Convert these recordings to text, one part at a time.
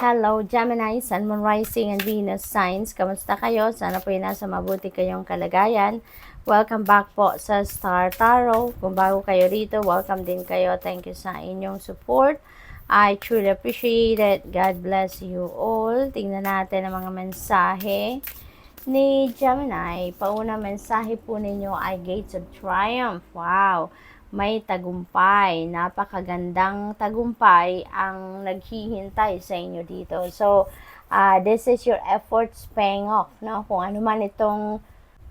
Hello, Gemini, Sun, Moon, Rising, and Venus signs. Kamusta kayo? Sana po ay nasa mabuti kayong kalagayan. Welcome back po sa Star Tarot. Kung bago kayo rito, welcome din kayo. Thank you sa inyong support. I truly appreciate it. God bless you all. Tingnan natin ang mga mensahe ni Gemini. Pauna mensahe po ninyo ay Gates of Triumph. Wow! May tagumpay, napakagandang tagumpay ang naghihintay sa inyo dito. So, this is your efforts paying off, no? Kung ano man itong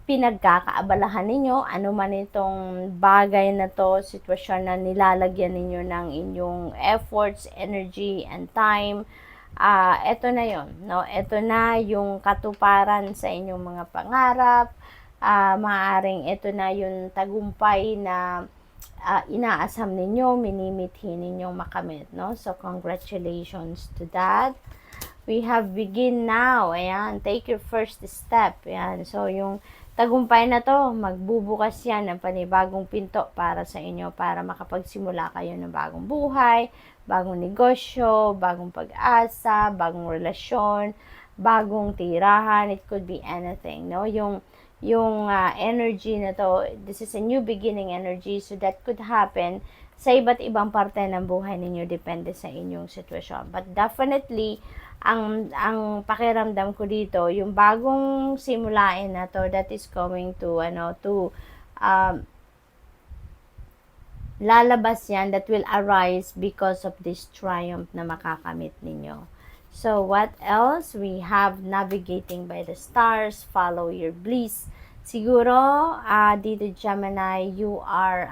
pinagkakaabalahan ninyo, ano man itong bagay na to, sitwasyon na nilalagyan ninyo ng inyong efforts, energy, and time, eto na yon, no? Eto na yung katuparan sa inyong mga pangarap, maaaring eto na yung tagumpay na inaasam ninyo, minimithi ninyong makamit, no? So, congratulations to that. We have begin now. Ayan, take your first step. Ayan, so yung tagumpay na to, magbubukas yan ng panibagong pinto para sa inyo, para makapagsimula kayo ng bagong buhay, bagong negosyo, bagong pag-asa, bagong relasyon, bagong tirahan. It could be anything, no? Yung energy na to, this is a new beginning energy, so that could happen sa iba't ibang parte ng buhay ninyo, depende sa inyong sitwasyon. But definitely, ang pakiramdam ko dito, yung bagong simulain na to, that is going to, lalabas yan, that will arise because of this triumph na makakamit ninyo. So, what else? We have navigating by the stars, follow your bliss. Siguro, dito Gemini, you are,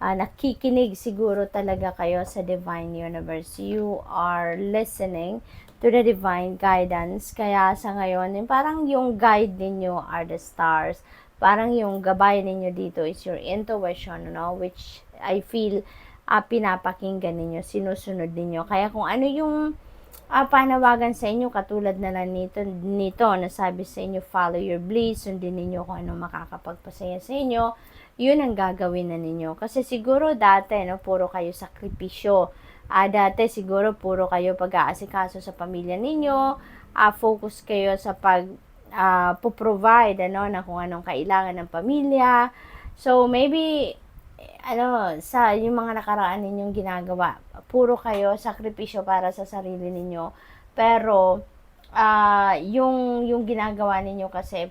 nakikinig siguro talaga kayo sa Divine Universe. You are listening to the Divine Guidance. Kaya sa ngayon, parang yung guide ninyo are the stars. Parang yung gabay ninyo dito is your intuition, which I feel pinapakinggan ninyo, sinusunod ninyo. Kaya kung ano yung panawagan sa inyo, katulad na lang nito nasabi sa inyo, follow your bliss, sundin ninyo kung anong makakapagpasaya sa inyo, yun ang gagawin na ninyo. Kasi siguro dati, puro kayo sakripisyo. Dati siguro puro kayo pag-aasikaso sa pamilya ninyo, focus kayo sa provide na kung anong kailangan ng pamilya. So maybe sa yung mga nakaraan ninyong ginagawa, puro kayo sakripisyo para sa sarili ninyo, pero yung ginagawa ninyo kasi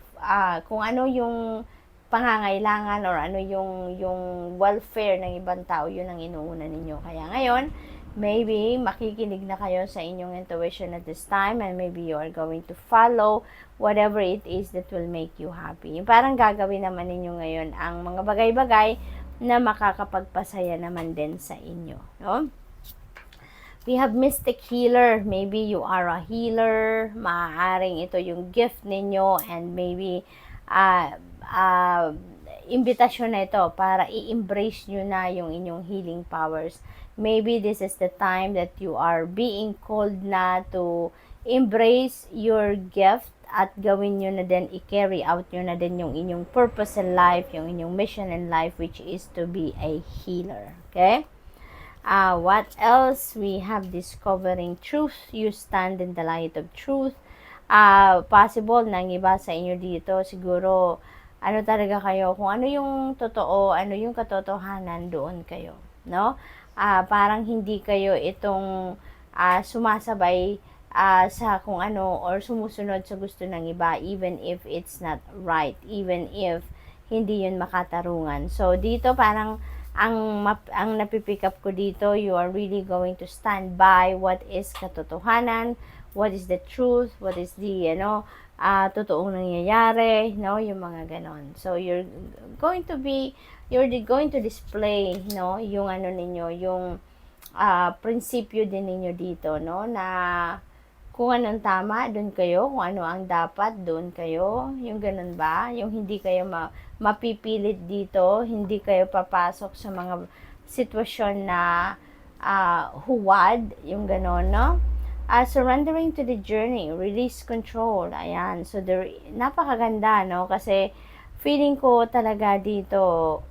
kung ano yung pangangailangan or ano yung welfare ng ibang tao, yun ang inuuna ninyo. Kaya ngayon, maybe makikinig na kayo sa inyong intuition at this time, and maybe you are going to follow whatever it is that will make you happy. Parang gagawin naman ninyo ngayon ang mga bagay-bagay na makakapagpasaya naman din sa inyo, no? We have Mystic Healer. Maybe you are a healer. Maaaring ito yung gift ninyo, and maybe imbitasyon na ito para i-embrace nyo na yung inyong healing powers. Maybe this is the time that you are being called na to embrace your gift at gawin nyo na din, i-carry out nyo na din yung inyong purpose in life, yung inyong mission in life, which is to be a healer. Okay? What else? We have discovering truth. You stand in the light of truth. Possible na iba sa inyo dito, siguro, talaga kayo, kung ano yung totoo, ano yung katotohanan, doon kayo, no? Parang hindi kayo itong sumasabay sa kung ano or sumusunod sa gusto ng iba, even if it's not right, even if hindi yun makatarungan. So dito parang ang napipick up ko dito, you are really going to stand by what is katotohanan, what is the truth, what is the totoong nangyayari, yung mga ganon. So you're going to display, yung ninyo, yung prinsipyo din ninyo dito, na kung anong tama, doon kayo. Kung ano ang dapat, doon kayo. Yung ganun ba? Yung hindi kayo mapipilit dito. Hindi kayo papasok sa mga sitwasyon na huwad. Yung ganun, no? Surrendering to the journey. Release control. Ayan. So, napakaganda, no? Kasi feeling ko talaga dito,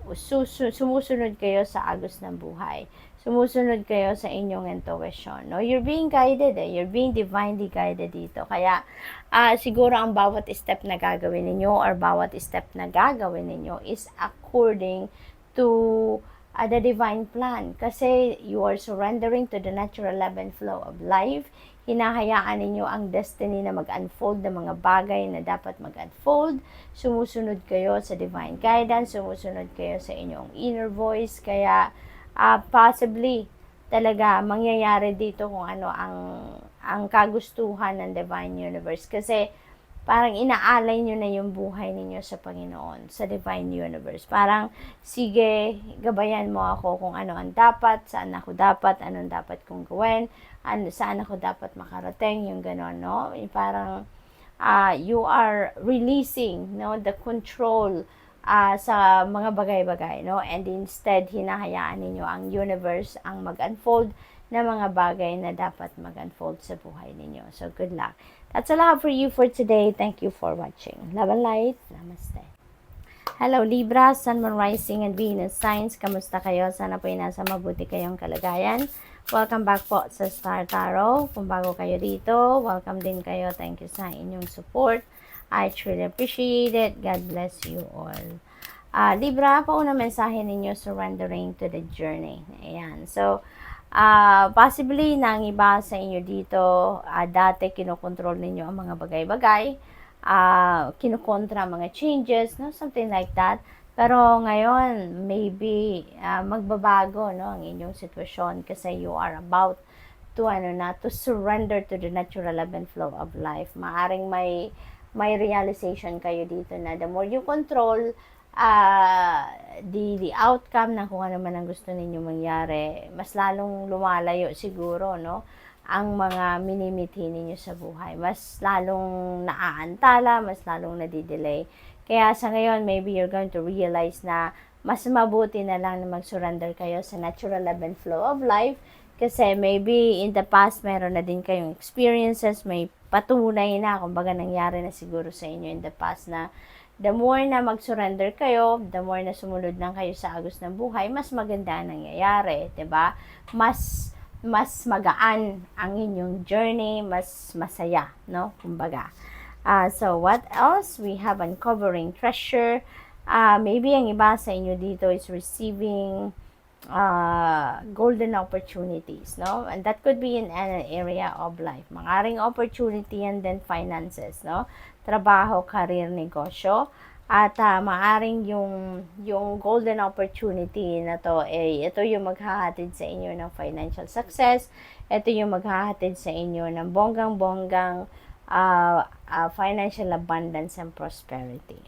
sumusunod kayo sa agos ng buhay. sumusunod kayo sa inyong intuition, no? You're being guided, you're being divinely guided dito. Kaya, siguro ang bawat step na gagawin ninyo or bawat step na gagawin ninyo is according to the divine plan. Kasi you are surrendering to the natural ebb and flow of life. Hinahayaan ninyo ang destiny na mag-unfold ng mga bagay na dapat mag-unfold. Sumusunod kayo sa divine guidance, sumusunod kayo sa inyong inner voice. Kaya, possibly talaga mangyayari dito kung ano ang kagustuhan ng divine universe, kasi parang inaalay nyo na yung buhay ninyo sa Panginoon, sa divine universe. Parang, sige, gabayan mo ako kung ano ang dapat, saan ako dapat, anong dapat kong gawin, saan ako dapat makarating, yung gano'n, no? Yung parang, you are releasing, no, the control sa mga bagay-bagay, no? And instead, hinahayaan ninyo ang universe ang mag-unfold na mga bagay na dapat mag-unfold sa buhay ninyo. So, good luck. That's all I have for you for today. Thank you for watching. Love and light. Namaste. Hello, Libra, Sun, Moon, Rising, and Venus signs. Kamusta kayo? Sana po ay nasa mabuti kayong kalagayan. Welcome back po sa Star Tarot. Kung bago kayo dito, welcome din kayo. Thank you sa inyong support. I truly appreciate it. God bless you all. Libra, pauna mensahe ninyo, surrendering to the journey. Ayan. So, possibly, nang iba sa inyo dito, dati kinokontrol ninyo ang mga bagay-bagay, kinokontra mga changes, no? Something like that. Pero ngayon, maybe, magbabago, no, ang inyong sitwasyon kasi you are about to, to surrender to the natural ebb and flow of life. Maaring may realization kayo dito na the more you control the outcome na kung ano man ang gusto ninyo mangyari, mas lalong lumalayo siguro, no, ang mga minimithi ninyo sa buhay. Mas lalong naaantala, mas lalong nadidelay. Kaya sa ngayon, maybe you're going to realize na mas mabuti na lang na mag-surrender kayo sa natural ebb and flow of life. Kasi maybe in the past, meron na din kayong experiences, may patunay na, kumbaga nangyari na siguro sa inyo in the past na the more na mag-surrender kayo, the more na sumunod lang kayo sa agos ng buhay, mas maganda ang nangyayari, 'di ba? Mas magaan ang inyong journey, mas masaya, no? Kumbaga. So what else? We have uncovering treasure. Maybe ang iba sa inyo dito is receiving golden opportunities, no? And that could be in an area of life. Mangaring opportunity and then finances, no? Trabaho, career, negosyo. At maaring yung golden opportunity na to, ito yung maghahatid sa inyo ng financial success. Ito yung maghahatid sa inyo ng bonggang-bonggang financial abundance and prosperity.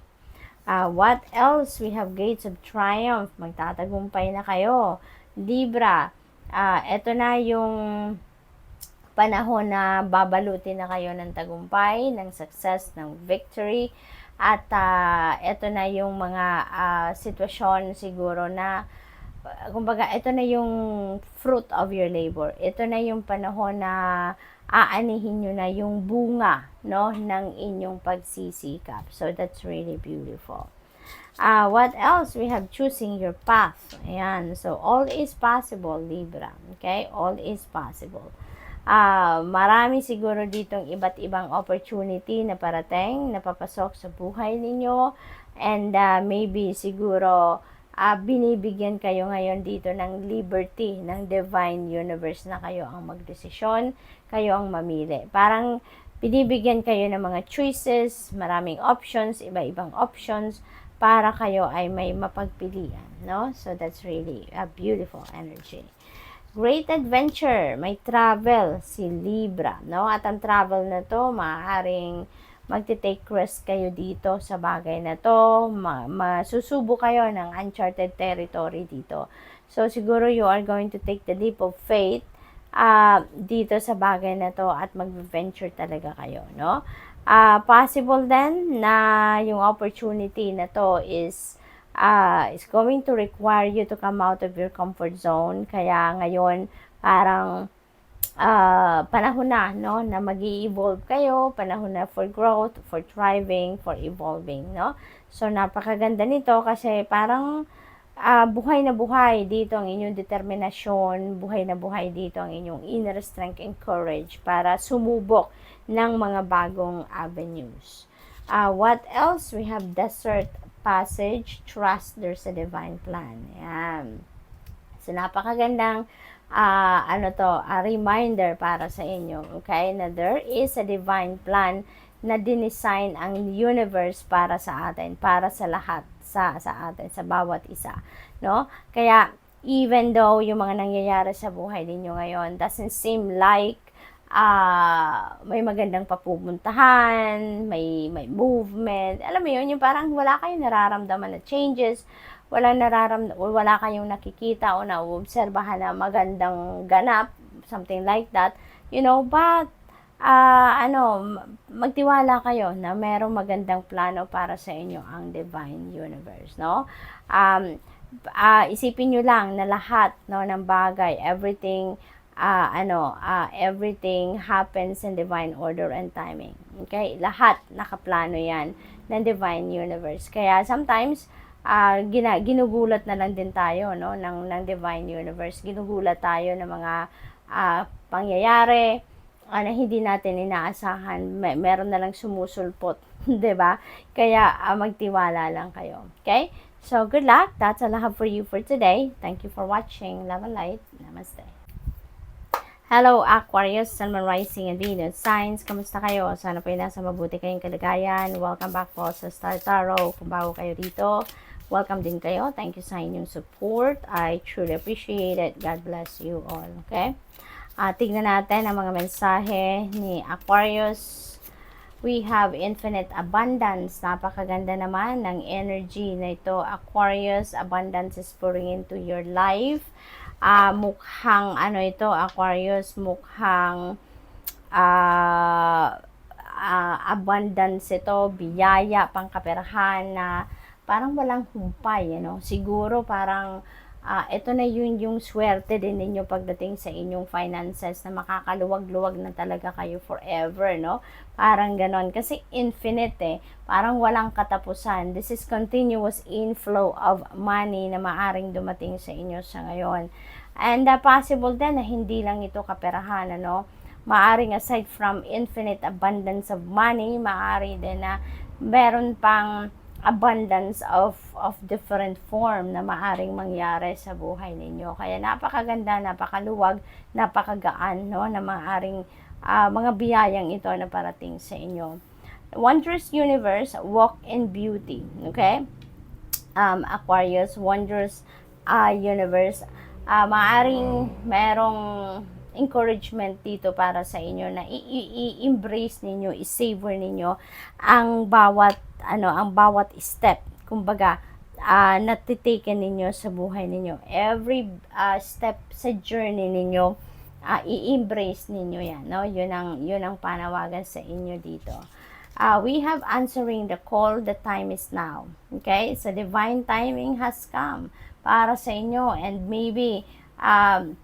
What else? We have gates of triumph. Magtatagumpay na kayo. Libra, ito na yung panahon na babalutin na kayo ng tagumpay, ng success, ng victory. At ito na yung mga sitwasyon siguro na, kumbaga, ito na yung fruit of your labor. Ito na yung panahon na aanihin nyo na yung bunga, no, ng inyong pagsisikap. So, that's really beautiful. What else? We have choosing your path. Ayan. So, all is possible, Libra. Okay? All is possible. Marami siguro ditong iba't ibang opportunity na parating, napapasok sa buhay ninyo. And maybe siguro binibigyan kayo ngayon dito ng liberty ng divine universe na kayo ang magdesisyon, kayo ang mamili. Parang binibigyan kayo ng mga choices, maraming options, iba-ibang options para kayo ay may mapagpilian, no? So that's really a beautiful energy. Great adventure, may travel si Libra, no? At ang travel na to, maaaring magte-take risk kayo dito sa bagay na to, masusubo kayo ng uncharted territory dito. So, siguro you are going to take the leap of faith dito sa bagay na to at mag-venture talaga kayo, no? Possible then na yung opportunity na to is going to require you to come out of your comfort zone. Kaya ngayon, parang panahon na, no, na mag-i-evolve kayo, panahon na for growth, for thriving, for evolving, no? So, napakaganda nito kasi parang buhay na buhay dito ang inyong determinasyon, buhay na buhay dito ang inyong inner strength and courage para sumubok ng mga bagong avenues. What else? We have desert passage, trust there's a divine plan. Ayan. So, napakagandang reminder para sa inyo, okay, na there is a divine plan na dinesign ang universe para sa atin, para sa lahat, sa atin, sa bawat isa, no? Kaya, even though yung mga nangyayari sa buhay ninyo ngayon doesn't seem like may magandang papupuntahan, may movement, alam mo yun, yung parang wala kayong nararamdaman na changes, wala kayong nakikita o naobserbahan na magandang ganap, something like that, you know, but magtiwala kayo na merong magandang plano para sa inyo ang divine universe, no? Isipin nyo lang na lahat, no, ng bagay, everything happens in divine order and timing. Okay? Lahat nakaplano yan ng divine universe. Kaya sometimes, ginugulat na lang din tayo, no, ng divine universe. Ginugulat tayo ng mga pangyayari na hindi natin inaasahan. Meron na lang sumusulpot, 'di ba? Kaya magtiwala lang kayo. Okay? So, good luck. That's all I have for you for today. Thank you for watching. Love and light. Namaste. Hello, Aquarius, Sun, Moon, Rising, and Venus signs. Kamusta kayo? Sana po nasa mabuti kayong kalagayan. Welcome back po sa Star Tarot. Kung bago kayo dito, welcome din kayo. Thank you sa inyong support. I truly appreciate it. God bless you all. Okay? Tignan natin ang mga mensahe ni Aquarius. We have infinite abundance. Napakaganda naman ng energy na ito. Aquarius, abundance is pouring into your life. Mukhang ito, Aquarius, mukhang abundance ito, biyaya, pangkaperahan na parang walang humpay, siguro parang ito na yung swerte din ninyo pagdating sa inyong finances na makakaluwag-luwag na talaga kayo forever, no? Parang ganon. Kasi infinite parang walang katapusan. This is continuous inflow of money na maaring dumating sa inyo sa ngayon. And possible din na hindi lang ito kaperahan, maaring aside from infinite abundance of money, maaari din na meron pang abundance of different form na maaring mangyari sa buhay ninyo. Kaya napakaganda, napakaluwag, napakagaan, na maaring mga biyayang ito na parating sa inyo. Wondrous universe, walk in beauty. Okay? Aquarius, wondrous universe. Maaring merong encouragement dito para sa inyo na i-embrace ninyo, i-savor ninyo ang bawat step, kumbaga natitaken ninyo sa buhay ninyo. Every step sa journey ninyo, i-embrace ninyo yan, no? Yun ang panawagan sa inyo dito. We have answering the call, the time is now. Okay? So divine timing has come para sa inyo, and maybe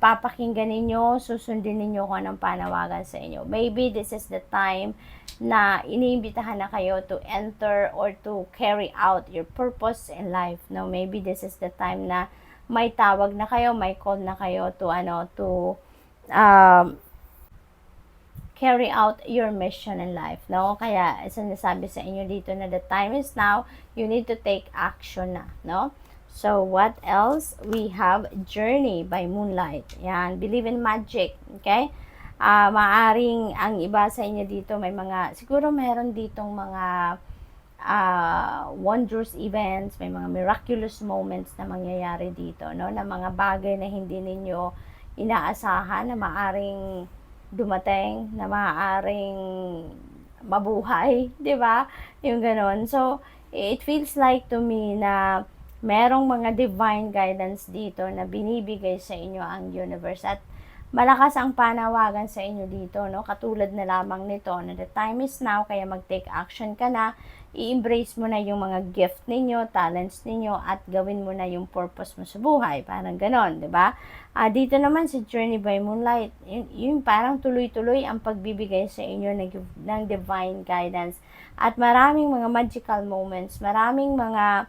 papakinggan ninyo, susundin ninyo kung anong panawagan sa inyo. Maybe this is the time na iniimbitahan na kayo to enter or to carry out your purpose in life. No, maybe this is the time na may tawag na kayo, may call na kayo to carry out your mission in life, no? Kaya sinasabi sa inyo dito na the time is now, you need to take action na, no? So, what else? We have Journey by Moonlight. Yan, believe in magic. Okay? Maaring ang iba sa inyo dito, siguro meron ditong mga wondrous events, may mga miraculous moments na mangyayari dito, no? Na mga bagay na hindi ninyo inaasahan na maaring dumating, na maaring mabuhay, di ba? Yung ganon. So, it feels like to me na merong mga divine guidance dito na binibigay sa inyo ang universe, at malakas ang panawagan sa inyo dito, no? Katulad na lamang nito na the time is now, kaya mag-take action ka na, i-embrace mo na yung mga gift ninyo, talents ninyo, at gawin mo na yung purpose mo sa buhay. Parang ganon, di ba? Dito naman sa Journey by Moonlight, yung parang tuloy-tuloy ang pagbibigay sa inyo ng divine guidance, at maraming mga magical moments, maraming mga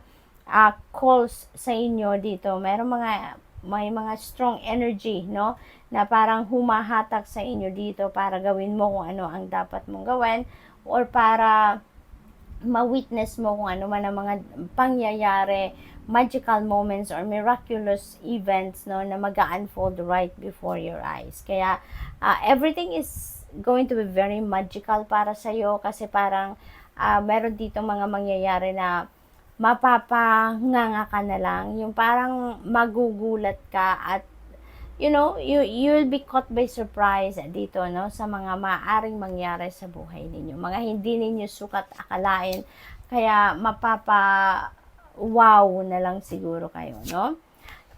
calls sa inyo dito. May mga strong energy, no? Na parang humahatak sa inyo dito para gawin mo kung ano ang dapat mong gawin or para ma-witness mo kung ano man ang mga pangyayari, magical moments or miraculous events, no, na mag-unfold right before your eyes. Kaya everything is going to be very magical para sa iyo kasi parang meron dito mga mangyayari na mapapanganga ka na lang, yung parang magugulat ka at you'll be caught by surprise dito, no, sa mga maaaring mangyari sa buhay ninyo, mga hindi ninyo sukat akalain, kaya wow na lang siguro kayo, no?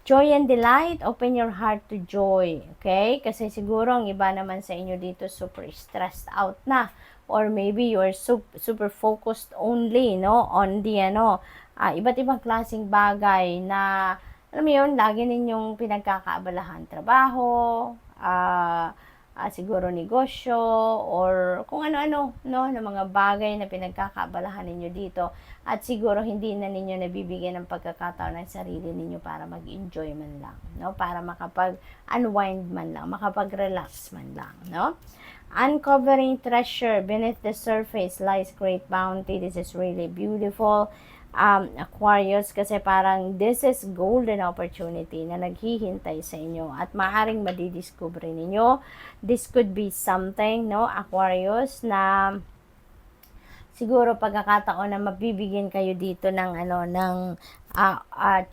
Joy and delight, open your heart to joy, okay? Kasi siguro ang iba naman sa inyo dito super stressed out na, or maybe you're super focused only, no, on the iba't ibang klaseng bagay na alam mo yun, lagi ninyong pinagkakaabalahan, trabaho, siguro negosyo, or kung ano-ano, no, na mga bagay na pinagkakaabalahan ninyo dito. At siguro hindi na ninyo nabibigyan ng pagkakataon ng sarili ninyo para mag-enjoy man lang, no, para makapag-unwind man lang, makapag-relax man lang, no. Uncovering treasure beneath the surface lies great bounty. This is really beautiful, Aquarius, kasi parang this is golden opportunity na naghihintay sa inyo at maaaring madidiscover ninyo. This could be something, no, Aquarius, na siguro pagkakataon na mabibigyan kayo dito ng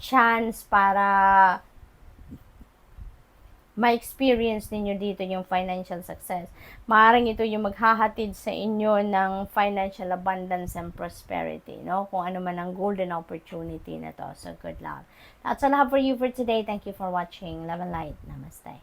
chance para ma-experience ninyo dito yung financial success. Maaaring ito yung maghahatid sa inyo ng financial abundance and prosperity, no? Kung ano man ang golden opportunity na to. So, good luck. That's all I have for you for today. Thank you for watching. Love and light. Namaste.